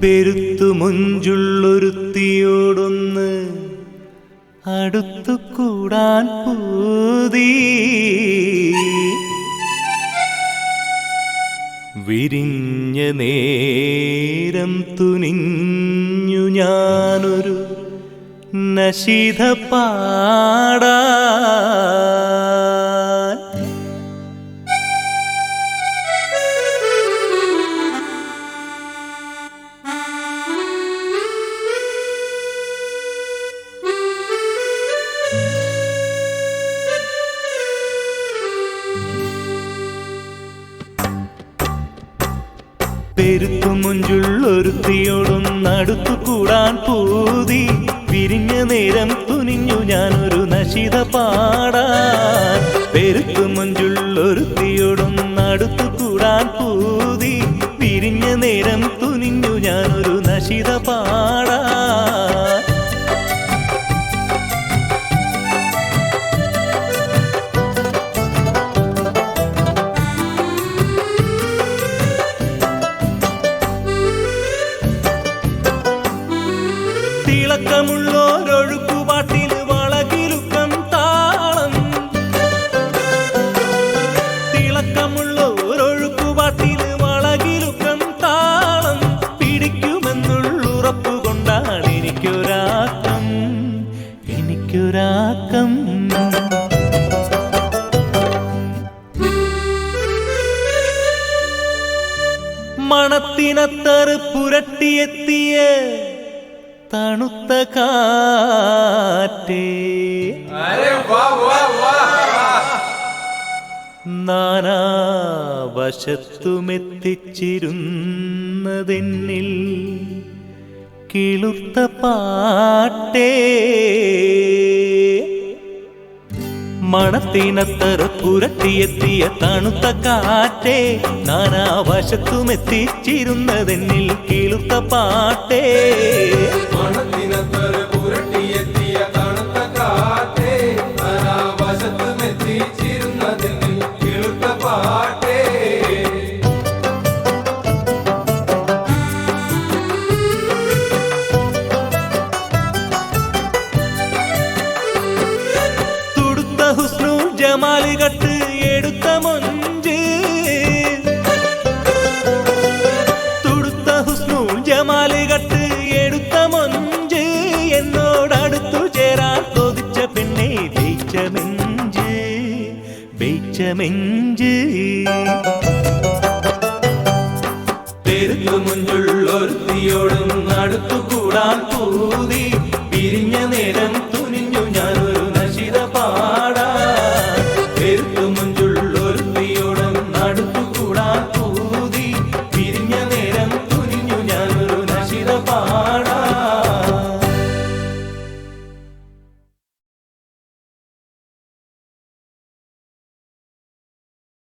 പെരുത്തു മുഞ്ചുള്ളൊരുത്തിയോടൊന്ന് അടുത്തു കൂടാൻ പൂതി വിരിഞ്ഞ നേരം തുനിഞ്ഞു ഞാനൊരു നശീത പാടാൻ. പെരുത്തു മുഞ്ചുള്ളൊരുത്തിയോടൊന്നടുത്തു കൂടാൻ പൂതി വിരിഞ്ഞ നേരം തുനിഞ്ഞു ഞാനൊരു നശിത പാടാൻ. പെരുത്തു മുഞ്ചുള്ളൊരുത്തിയോടൊന്നടുത്തു കൂടാൻ പൂതി വിരിഞ്ഞ നേരം തുനിഞ്ഞു ഞാനൊരു നശിത പാടാൻ. തിളക്കമുള്ളൊരൊഴുക്കുപാട്ടിന് വളകിലുക്കം താളം. തിളക്കമുള്ളൊരൊഴുക്കുപാട്ടിന് വളകിലുക്കം താളം പിടിക്കുമെന്നുള്ളുറപ്പുകൊണ്ടാണ് എനിക്കൊരാക്കം. മണത്തിനത്തറ് പുരട്ടിയെത്തിയ തണുത്ത കാറ്റേ, നാനാവശത്തുമെത്തിച്ചിരുന്നതെന്നിൽ കിളുർത്ത പാട്ടേ. മണത്തിനത്തറ പുരട്ടിയെത്തിയ തണുത്ത കാറ്റേ, നാനാവശത്തുമെത്തിച്ചിരുന്നതെന്നിൽ കിളുർത്ത പാട്ടേ. മണത്തിനത്തറ പുരട്ടിയെത്തിയ തണുത്ത കാറ്റേ, നാനാവശത്തുമെത്തിച്ചിരുന്നതെന്നിൽ കിളുർത്ത പാട്ടേ. ജമാലുകട്ട് എടുത്ത മൊഞ്ച്, തുടുത്ത ഹുസ്നൂൽ ജമാലുകട്ട് എടുത്ത മൊഞ്ച്, എന്നോടടുത്തു ചേരാൻ കൊതിച്ച പെണ്ണെ ബെയ്ച്ച നെഞ്ച്. പെരുത്തു മുഞ്ചുള്ളൊരുത്തിയോടും അടുത്തു കൂടാൻ പൂതി വിരിഞ്ഞ നേരം